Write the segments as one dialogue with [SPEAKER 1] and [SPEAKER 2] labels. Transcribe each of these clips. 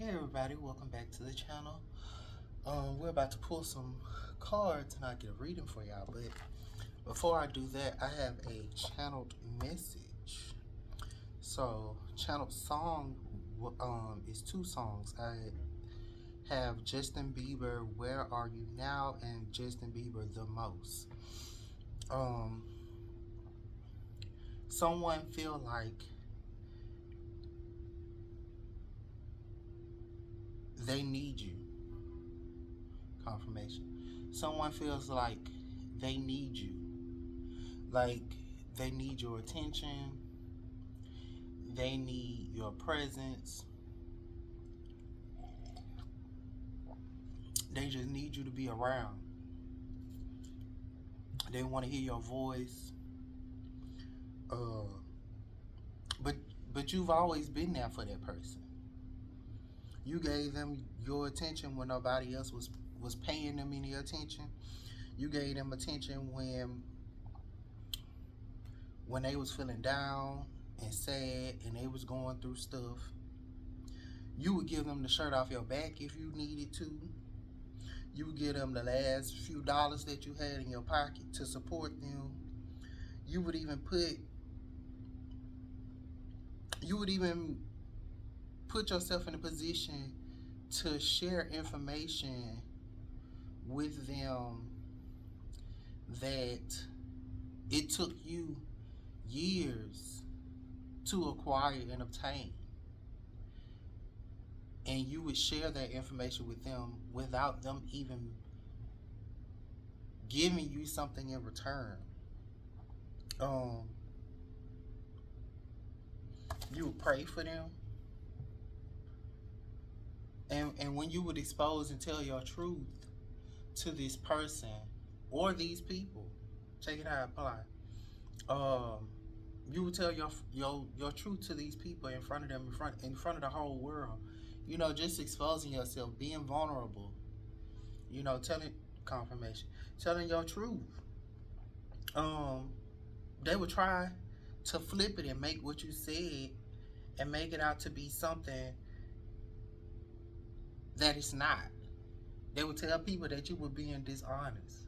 [SPEAKER 1] Hey everybody, welcome back to the channel. We're about to pull some cards and I'll get a reading for y'all, but before I do that, I have a channeled message. So, channeled song is two songs. I have Justin Bieber, Where Are You Now, and Justin Bieber, The Most. Um, Someone feel like they need you. Confirmation. Someone feels like they need you. Like they need your attention, they need your presence, they just need you to be around. They want to hear your voice. Uh, but you've always been there for that person. You gave them your attention when nobody else was paying them any attention. You gave them attention when they was feeling down and sad and they was going through stuff. You would give them the shirt off your back if you needed to. You would give them the last few dollars that you had in your pocket to support them. You would even put yourself in a position to share information with them that it took you years to acquire and obtain. And you would share that information with them without them even giving you something in return. You would pray for them. And when you would expose and tell your truth to this person or these people, check it how it apply. You would tell your truth to these people in front of them, in front of the whole world. You know, just exposing yourself, being vulnerable. You know, telling your truth. They would try to flip it and make what you said and make it out to be something that it's not. They would tell people that you were being dishonest.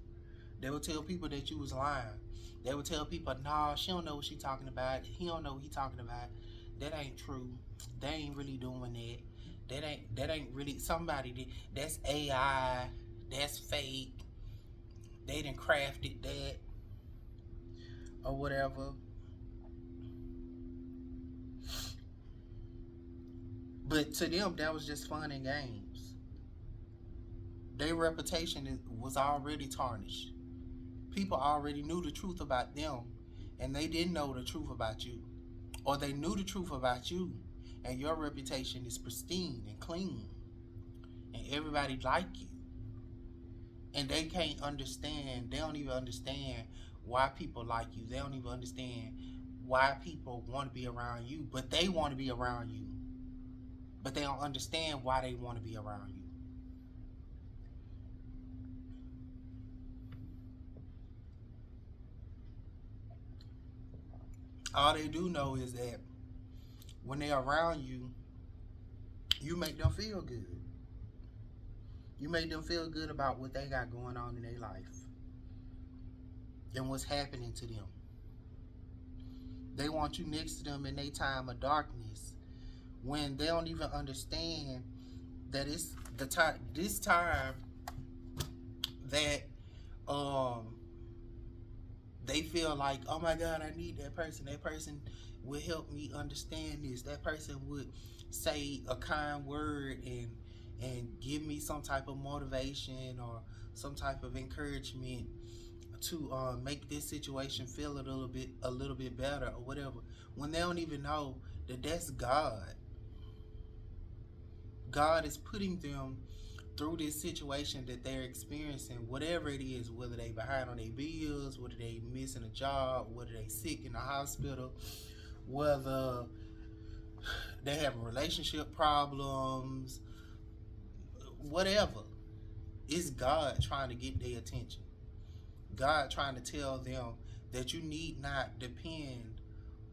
[SPEAKER 1] They would tell people that you was lying. They would tell people, nah, she don't know what she talking about. He don't know what he talking about. That ain't true. They ain't really doing that. That ain't really somebody that's AI. That's fake. They done crafted that or whatever. But to them, that was just fun and games. Their reputation was already tarnished. People already knew the truth about them, and they didn't know the truth about you. Or they knew the truth about you, and your reputation is pristine and clean, and everybody like you. And they can't understand, they don't even understand why people like you. They don't even understand why people want to be around you, but they want to be around you. But they don't understand why they want to be around you. All they do know is that when they're around you, you make them feel good. You make them feel good about what they got going on in their life and what's happening to them. They want you next to them in their time of darkness when they don't even understand that it's this time that they feel like, oh my God, I need that person. That person would help me understand this. That person would say a kind word and give me some type of motivation or some type of encouragement to make this situation feel a little bit better or whatever. When they don't even know that that's God. God is putting them through this situation that they're experiencing, whatever it is, whether they behind on their bills, whether they missing a job, whether they sick in the hospital, whether they have relationship problems, whatever. It's God trying to get their attention. God trying to tell them that you need not depend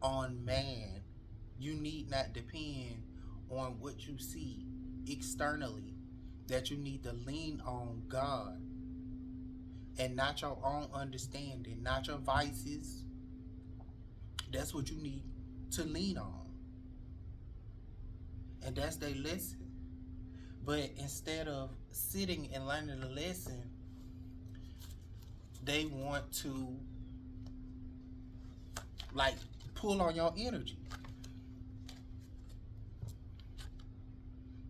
[SPEAKER 1] on man. You need not depend on what you see externally, that you need to lean on God and not your own understanding, not your vices. That's what you need to lean on. And that's their lesson. But instead of sitting and learning the lesson, they want to like pull on your energy.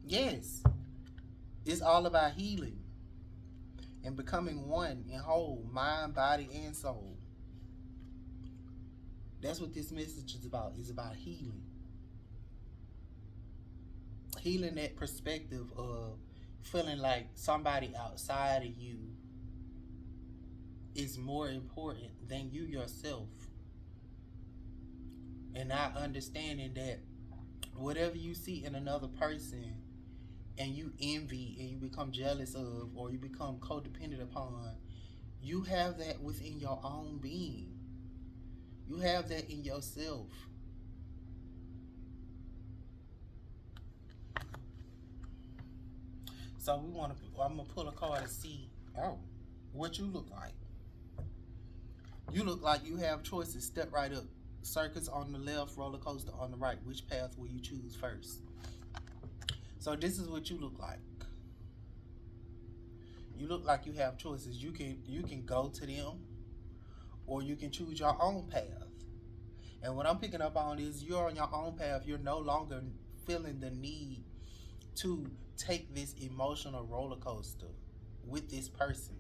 [SPEAKER 1] Yes, it's all about healing and becoming one and whole, mind, body, and soul. That's what this message is about. It's about healing. Healing that perspective of feeling like somebody outside of you is more important than you yourself. And not understanding that whatever you see in another person and you envy and you become jealous of or you become codependent upon, you have that within your own being. You have that in yourself. So I'm gonna pull a card to see what you look like. You look like you have choices. Step right up. Circus on the left, roller coaster on the right. Which path will you choose first? So this is what you look like. You look like you have choices. You can go to them or you can choose your own path. And what I'm picking up on is you're on your own path. You're no longer feeling the need to take this emotional roller coaster with this person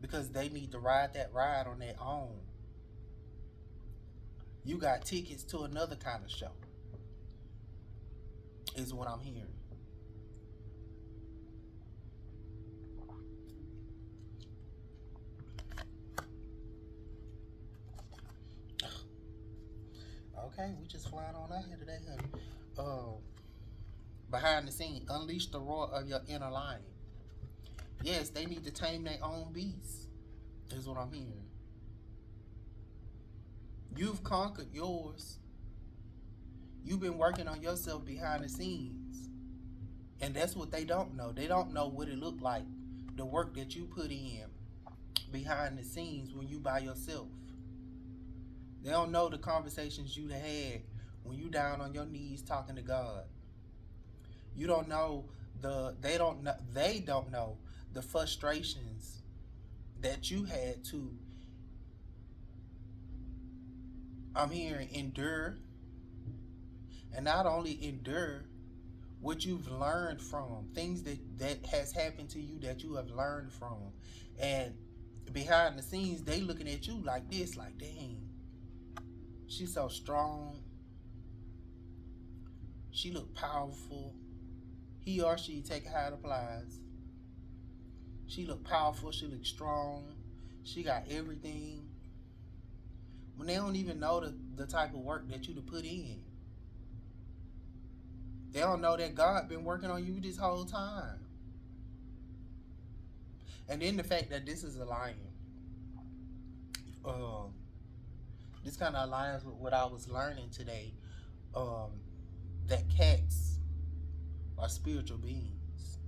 [SPEAKER 1] because they need to ride that ride on their own. You got tickets to another kind of show, is what I'm hearing. Okay, we just flying on out here today, honey. Uh, Behind the scene, unleash the roar of your inner lion. Yes, they need to tame their own beast, is what I'm hearing. You've conquered yours. You've been working on yourself behind the scenes. And that's what they don't know. They don't know what it looked like, the work that you put in behind the scenes when you by yourself. They don't know the conversations you had when you down on your knees talking to God. You don't know they don't know the frustrations that you had to I'm hearing endure, and not only endure, what you've learned from things that has happened to you that you have learned from. And behind the scenes they looking at you like this, like, dang, she's so strong, she look powerful. He or she, take it how it applies. She look powerful, she look strong, she got everything. When they don't even know the type of work that you to put in. They don't know that God been working on you this whole time. And then the fact that this is a lion. Um, this kind of aligns with what I was learning today. Um, that cats are spiritual beings.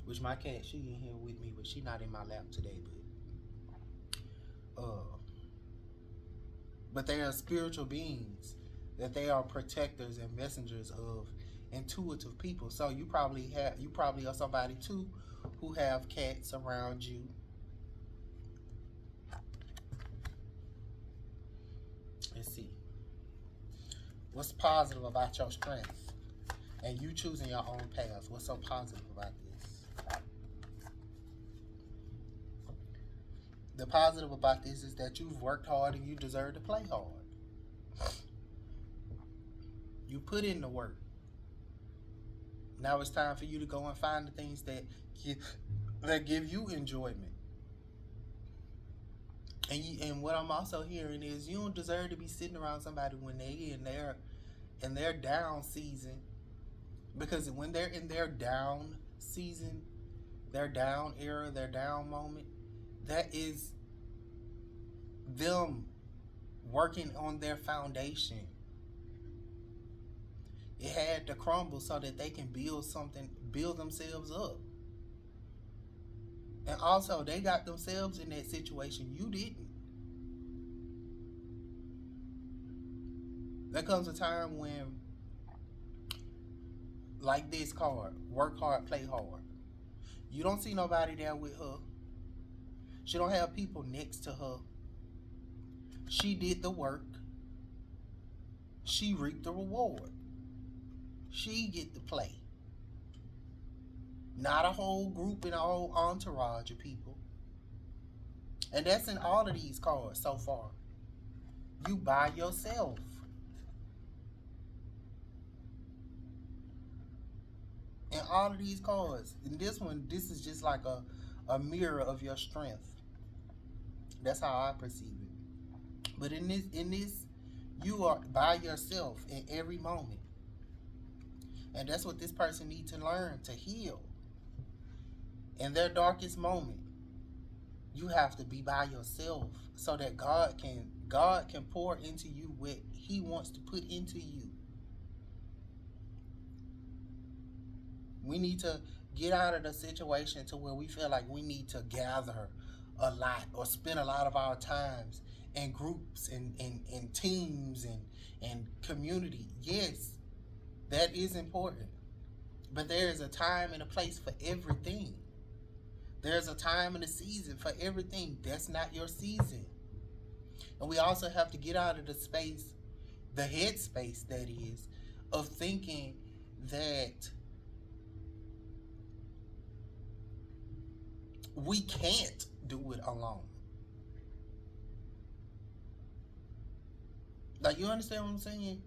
[SPEAKER 1] Which my cat, she in here with me, but she not in my lap today. But they are spiritual beings. That they are protectors and messengers of intuitive people. So you probably are somebody too who have cats around you. Let's see. What's positive about your strength and you choosing your own path? What's so positive about this? The positive about this is that you've worked hard and you deserve to play hard. You put in the work. Now it's time for you to go and find the things that give you enjoyment. And what I'm also hearing is you don't deserve to be sitting around somebody when they in their down season, because when they're in their down season, their down era, their down moment, that is them working on their foundation. It had to crumble so that they can build something, build themselves up. And also, they got themselves in that situation. You didn't. There comes a time when, like this card, work hard, play hard. You don't see nobody there with her. She don't have people next to her. She did the work. She reaped the reward. She get to play. Not a whole group and a whole entourage of people. And that's in all of these cards so far. You by yourself. In all of these cards. In this one, this is just like a mirror of your strength. That's how I perceive it. But in this, you are by yourself in every moment. And that's what this person needs to learn to heal. In their darkest moment, you have to be by yourself so that God can pour into you what He wants to put into you. We need to get out of the situation to where we feel like we need to gather a lot or spend a lot of our times in groups and teams and community. Yes, that is important. But there is a time and a place for everything. There's a time and a season for everything. That's not your season. And we also have to get out of the space, the headspace that is, of thinking that we can't do it alone. Like, you understand what I'm saying?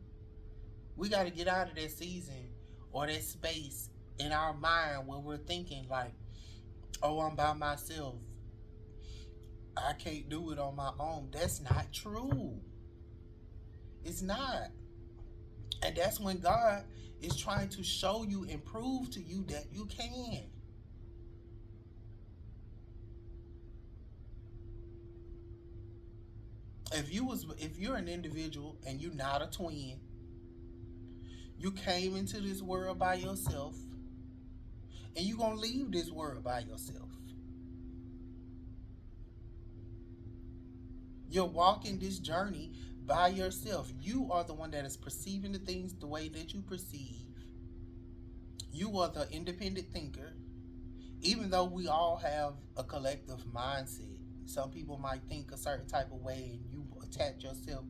[SPEAKER 1] We got to get out of that season or that space in our mind where we're thinking like, oh, I'm by myself. I can't do it on my own. That's not true. It's not. And that's when God is trying to show you and prove to you that you can. If you're an individual and you're not a twin, you came into this world by yourself and you're going to leave this world by yourself. You're walking this journey by yourself. You are the one that is perceiving the things the way that you perceive. You are the independent thinker. Even though we all have a collective mindset, some people might think a certain type of way and you attach yourself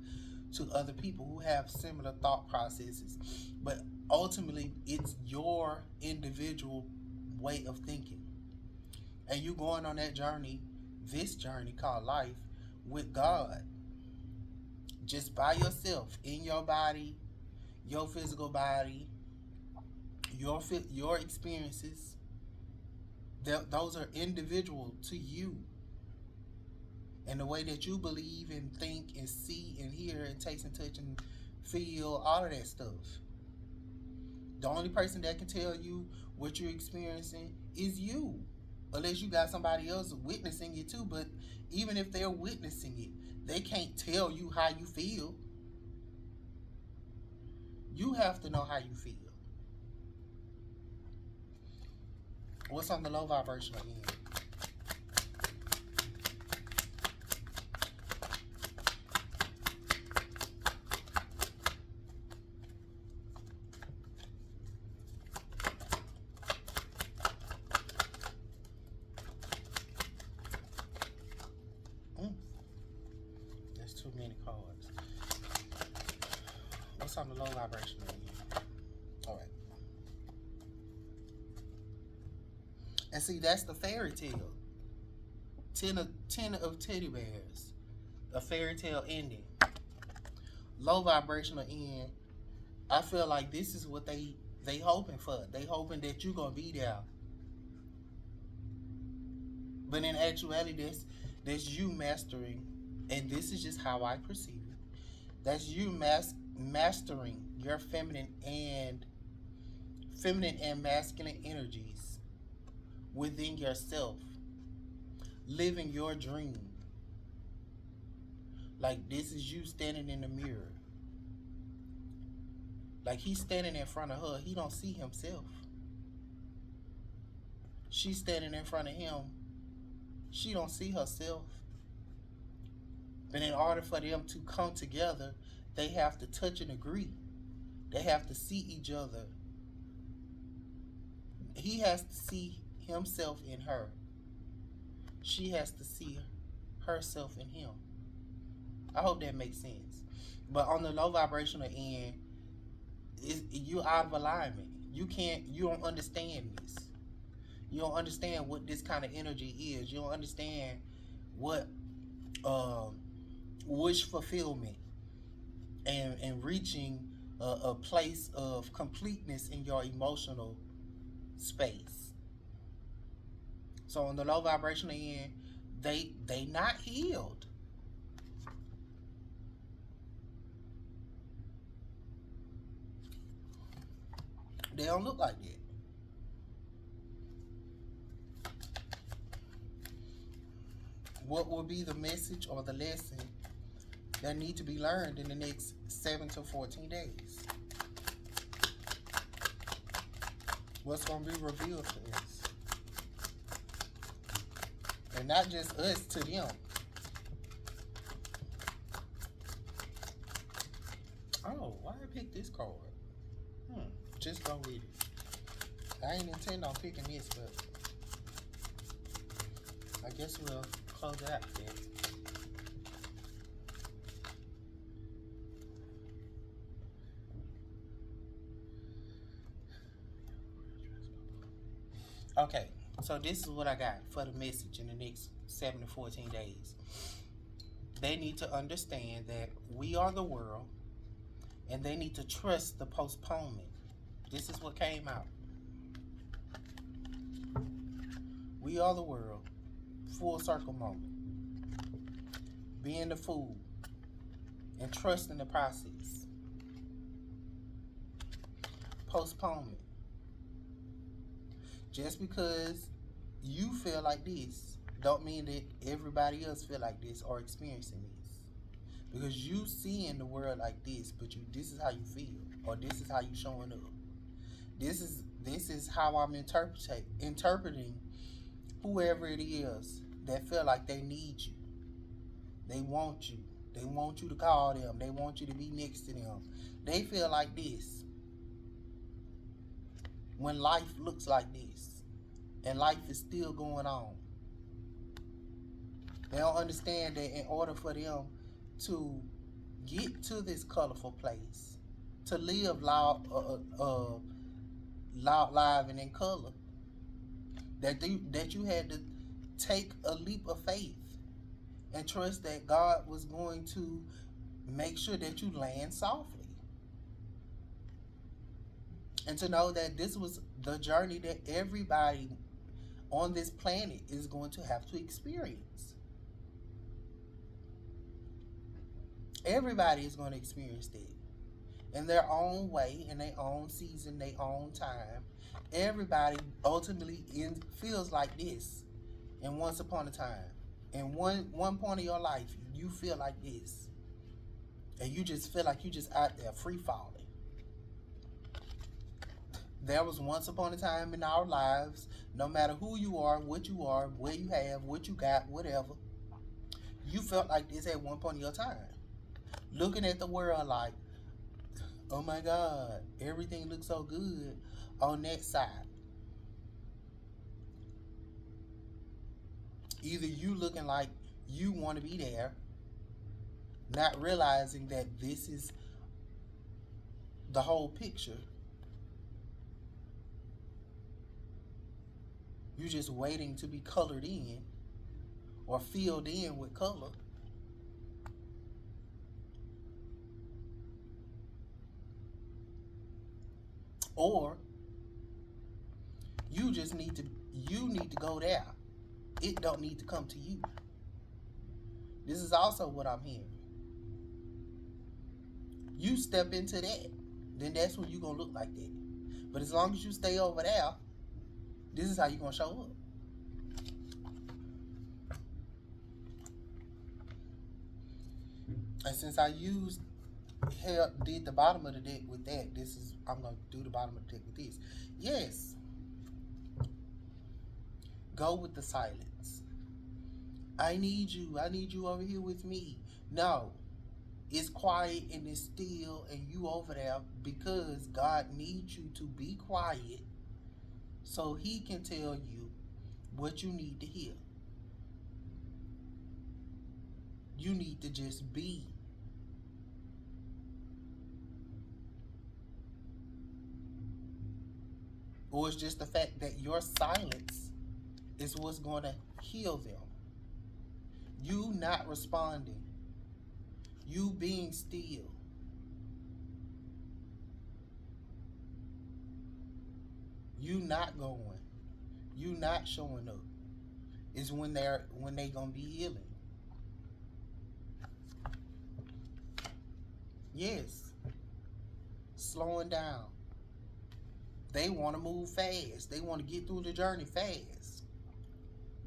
[SPEAKER 1] to other people who have similar thought processes. But ultimately, it's your individual way of thinking. And you going on that journey, this journey called life, with God, just by yourself, in your body, your physical body, your experiences. Those are individual to you, and the way that you believe and think and see and hear and taste and touch and feel all of that stuff. The only person that can tell you what you're experiencing is you, unless you got somebody else witnessing it too. But even if they're witnessing it, they can't tell you how you feel. You have to know how you feel. What's on the low vibrational end? Mm, there's too many cards. What's on the low vibrational end? All right. And see, that's the fairy tale. Ten of teddy bears. A fairy tale ending. Low vibrational end. I feel like this is what they hoping for. They hoping that you're gonna be there. But in actuality, that's you mastering, and this is just how I perceive it. That's you mastering your feminine and masculine energies within yourself, living your dream. Like, this is you standing in the mirror. Like he's standing in front of her, he don't see himself. She's standing in front of him, she don't see herself. But in order for them to come together, they have to touch and agree. They have to see each other. He has to see himself in her. She has to see herself in him. I hope that makes sense. But on the low vibrational end, you're out of alignment. You don't understand this. You don't understand what this kind of energy is. You don't understand what um, wish fulfillment and reaching a place of completeness in your emotional space. So on the low vibrational end, they not healed. They don't look like that. What will be the message or the lesson that need to be learned in the next 7 to 14 days? What's going to be revealed to us? And not just us, to them. Oh, why I picked this card? Just go with it. I ain't intend on picking this, but I guess we'll close it out there. Okay, so this is what I got for the message in the next 7 to 14 days. They need to understand that we are the world, and they need to trust the postponement. This is what came out. We are the world, full circle moment. Being the fool and trusting the process. Postponement. Just because you feel like this don't mean that everybody else feel like this or experiencing this. Because you seeing the world like this, but this is how you feel, or this is how you showing up. This is how I'm interpreting whoever it is that feel like they need you. They want you. They want you to call them. They want you to be next to them. They feel like this when life looks like this and life is still going on. They don't understand that in order for them to get to this colorful place, to live loud, live, and in color, that you had to take a leap of faith and trust that God was going to make sure that you land softly. And to know that this was the journey that everybody on this planet is going to have to experience. Everybody is going to experience that in their own way, in their own season, their own time. Everybody ultimately feels like this. And once upon a time, in one point of your life, you feel like this, and you just feel like you just out there free falling. There was once upon a time in our lives, no matter who you are, what you are, where you have, what you got, whatever, you felt like this at one point in your time. Looking at the world like, oh my God, everything looks so good on that side. Either you looking like you want to be there, not realizing that this is the whole picture. You're just waiting to be colored in or filled in with color. Or you need to go there. It don't need to come to you. This is also what I'm hearing. You step into that, then that's when you're going to look like that. But as long as you stay over there, this is how you're going to show up. And since I used did the bottom of the deck with that. This is I'm gonna do the bottom of the deck with this. Yes, go with the silence. I need you. I need you over here with me. No, it's quiet and it's still, and you over there because God needs you to be quiet so He can tell you what you need to hear. You need to just be. Or it's just the fact that your silence is what's going to heal them. You not responding, you being still, you not going, you not showing up is when they gonna be healing. Yes, slowing down. They want to move fast. They want to get through the journey fast.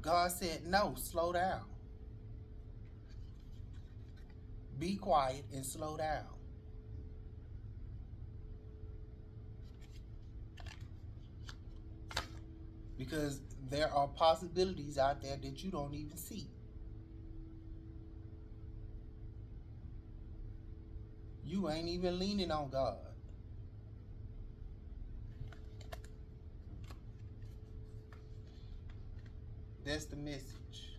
[SPEAKER 1] God said, no, slow down. Be quiet and slow down. Because there are possibilities out there that you don't even see. You ain't even leaning on God. That's the message.